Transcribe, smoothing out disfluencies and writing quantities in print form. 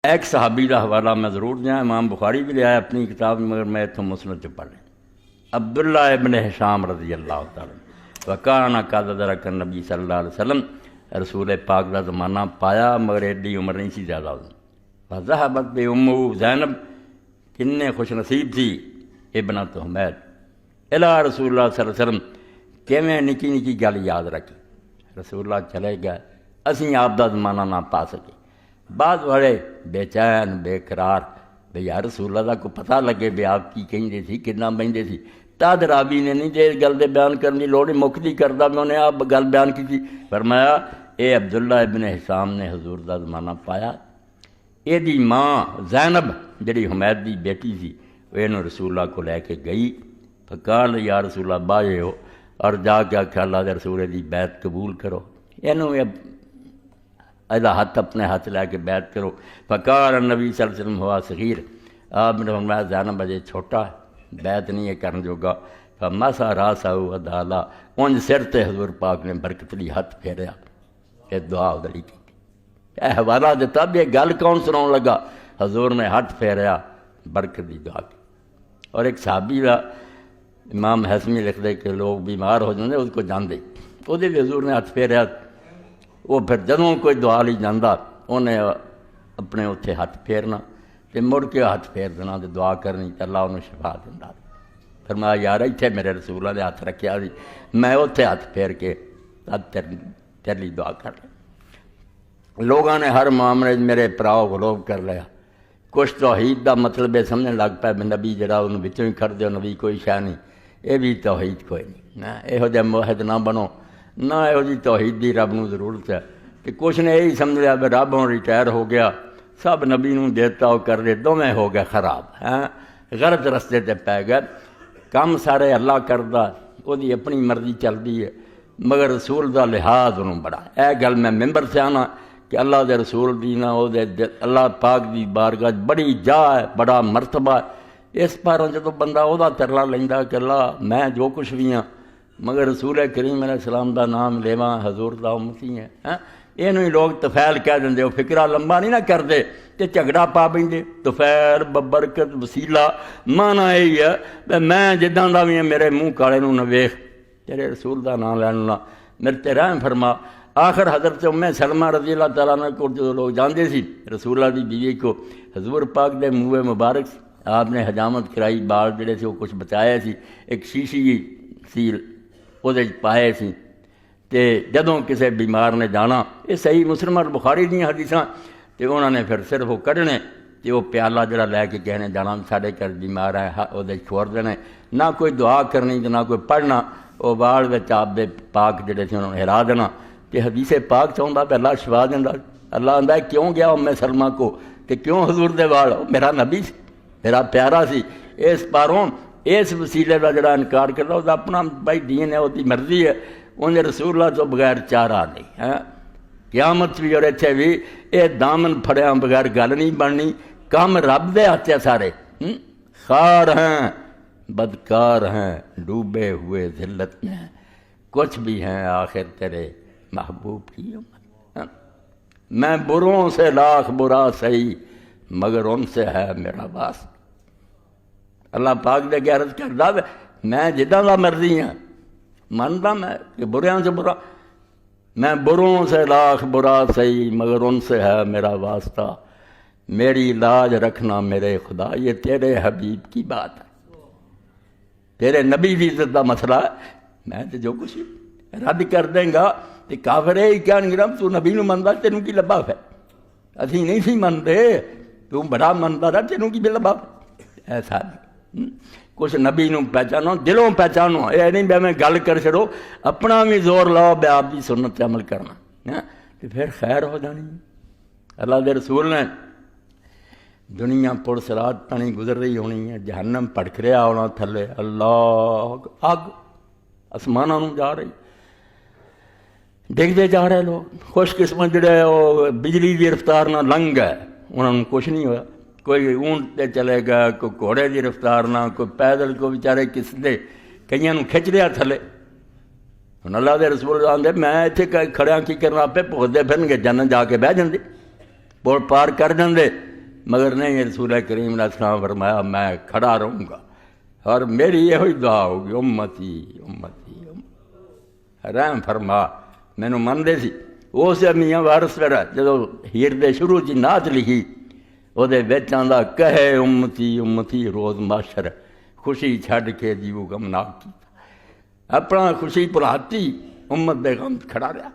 ایک صحابی کا حوالہ میں ضرور دیا، امام بخاری بھی لیا ہے اپنی کتاب میں، مگر میں اتوں مسند چ پڑھ لیں۔ عبداللہ ابن حشام رضی اللہ تعالیٰ وکانا قد ادرک النبی صلی اللہ علیہ وسلم، رسول پاک کا زمانہ پایا مگر ایڈی عمر نہیں سی زیادہ ہوئی۔ فذهبت بأمه زینب، کنے خوش نصیب تھی ابنت حمید، الی رسول اللہ صلی اللہ علیہ وسلم، کیویں نکی نکی گل یاد رکھی۔ رسول اللہ چلے گئے، اسی آپ دا زمانہ نہ پا سکے۔ بعد والے بے چین بے قرار بھئی یا رسول اللہ کو پتہ لگے بھی آپ کی کہیں سی کتنا بہندے سی۔ تاد رابی نے نہیں دے گل دے بیان کرنی لوڑ مکتی کردہ میں انہیں آپ گل بیان کی تھی۔ فرمایا اے عبداللہ ابن حسام نے حضور دا زمانہ پایا، اے دی ماں زینب جڑی حمید دی بیٹی سی وہ انہوں رسول اللہ کو لے کے گئی۔ فقال یا رسول اللہ باجے ہو، اور جا کے آکھا اللہ دے رسول دی بیعت قبول کرو، انہوں ادا ہاتھ اپنے ہاتھ لے کے بیعت کرو۔ فقال النبی صلی اللہ علیہ وسلم ہوا صغیر، آپ نے فرمایا زینب اجے چھوٹا ہے، بیعت نہیں ہے کرن جوگا۔ فمسح راسہ ودعا، اونج سر تے حضور پاک نے برکتلی ہاتھ پھیریا، یہ دعا ادھری کی۔ اے حوالہ دیتا بھی یہ گل کون سناؤں لگا، حضور نے ہاتھ پھیریا برکت دی دعا کی۔ اور ایک صحابی کا امام حسمی لکھ دے کہ لوگ بیمار ہو جاندے اس کو جاندے، وہ بھی حضور نے ہاتھ پھیریا، وہ پھر جدوں کوئی دعا لی جاندہ انہیں اپنے اتھے ہاتھ پھیرنا تے مڑ کے ہاتھ پھیر دینا تے دعا کرنی تے اللہ انہوں شفا دیندا۔ فرمایا یار اتھے میرے رسول اللہ نے ہاتھ رکھیا سی، میں اتھے ہاتھ پھیر کے تیرے لی دعا کر لیا۔ لوگاں نے ہر معاملے میرے پراؤ غلوب کر لیا، کچھ توحید دا مطلب ہے سمجھنے لگ پائے نبی جڑا انہوں بچوں ہی کر دیو نبی کوئی شے نہیں، یہ بھی توحید کوئی نہیں نا، یہو جہ موحد نہ بنو، نہ یہو جی توحید دی رب نو ضرورت ہے۔ کہ کچھ نے یہی سمجھ لیا کہ رب ہوں ریٹائر ہو گیا، سب نبی نو دیتا ہو کر دے، دونوں ہو گئے خراب، غلط رستے تے پی گئے۔ کام سارے اللہ کردہ، وہ دی اپنی مرضی چلتی ہے، مگر رسول دا لحاظ انہوں بڑا۔ اے گل میں ممبر سے آنا کہ اللہ دے رسول دی نہ او دے اللہ پاک دی بارگاہ بڑی جا ہے، بڑا مرتبہ ہے۔ اس پر جدو بندہ او دا ترلا لیندا کہ اللہ میں جو کچھ بھی ہاں مگر رسول کریم علیہ السلام دا نام لیواں، حضور دا امتی ہے، یہ ہی لوگ طفیل کہہ دیں، وہ فکرہ لمبا نہیں نہ کرتے تے جھگڑا پا پہ۔ طفیل ببرکت وسیلہ معنی یہی ہے میں جداں دا بھی میرے منہ کالے نو نہ ویکھ، تیرے رسول دا نام لینا میرے تے رحم فرما۔ آخر حضرت ام سلمہ رضی اللہ تعالیٰ عنہ کو جو لوگ جانتے سی رسول اللہ دی بیوی کو، حضور پاک دے منہ مبارک آپ نے حجامت کرائی، بال جڑے سے وہ کچھ بچایا سی، ایک شیشی سی وہ پائے سی، تے جدوں کسے بیمار نے جانا، یہ صحیح مسلم اور بخاری دیا حدیثاں، تے انہوں نے پھر صرف وہ کڑنے تے وہ پیالہ جڑا لے کے کہنے جانا ساڈے گھر بیمار ہے وہ چھوڑ دینے، نہ کوئی دعا کرنی تے نہ کوئی پڑھنا، وہ بال وچ آپ دے پاک جڑے سے انہوں نے ہلا دینا۔ کہ حدیث پاک چاہتا کہ اللہ شفا دینا، اللہ آندا ہے کیوں گیا ام سلمہ کو کہ کیوں حضور دے وال، میرا نبی سی، میرا پیارا سی، اس پاروں اس وسیلے کا جڑا انکار کرتا وہ اپنا بھائی دین ہے، وہ مرضی ہے، انہیں رسول اللہ تو بغیر چارہ نہیں۔ قیامت بھی اور اتنے بھی یہ دامن پھڑیا بغیر گل نہیں بننی، کام رب دے ہاتھ سارے، خار ہیں بدکار ہیں ڈوبے ہوئے ذلت میں، کچھ بھی ہیں آخر تیرے محبوب کی امت۔ میں بروں سے لاکھ برا سہی مگر ان سے ہے میرا واسطہ۔ اللہ پاک دے غیرت کردا میں جداں دا مرضی ہاں، مانتا میں کہ بریاں سے برا، میں بروں سے لاکھ برا سہی مگر ان سے ہے میرا واسطہ، میری لاج رکھنا میرے خدا، یہ تیرے حبیب کی بات ہے، تیرے نبی کی عزت کا مسئلہ ہے۔ میں تو جو کچھ رد کر دیں گا تو کافر ہے کیا نہیں رب تو نبی نو منتا تینوں کی لبا ہے، اسی نہیں سی منتے، تو بڑا منتا رہا تینوں کی بھی لبا ہے۔ ایسا نہیں، کچھ نبی نو پہچانو، دلوں پہچانو، یہ نہیں بے میں گل کر چڑو، اپنا بھی زور لاؤ بے آپ کی سنت عمل کرنا تو پھر خیر ہو جانی۔ اللہ دے رسول نے دنیا پر صراط پانی گزر رہی ہونی ہے، جہنم پڑک رہا ہونا تھلے، اللہ اگ آسمانوں جا رہی، ڈگتے جا رہے لوگ، خوش قسمت جڑے وہ بجلی کی رفتار نہ لنگ گئے، انہوں نے کچھ نہیں ہوا، کوئی اونٹ تے چلے گا، کوئی گھوڑے کی رفتار نہ، کوئی پیدل، کوئی بیچارے کس دے کئیاں نوں کھچ لیا تھلے۔ ہن اللہ دے رسول آندے میں اتنے کھڑیاں کی کرنا، پہ بھگتے پھرن گے، جنت جا کے بہ جاندے، پور پار کر جاندے، مگر نہیں، رسول کریم علیہ السلام فرمایا میں کھڑا رہوں گا اور میری یہ دعا ہوگی امتی امتی رحم فرما مینوں منتے سی۔ اس میاں وارث ویڑا جدو ہیر دے شروع چ نعت لکھی وہ آندا کہے امتی امتی روز معاشر خوشی چھڈ کے جیو غمناک کیتا، اپنا خوشی بھلاتی امت دے غم کھڑا رہا۔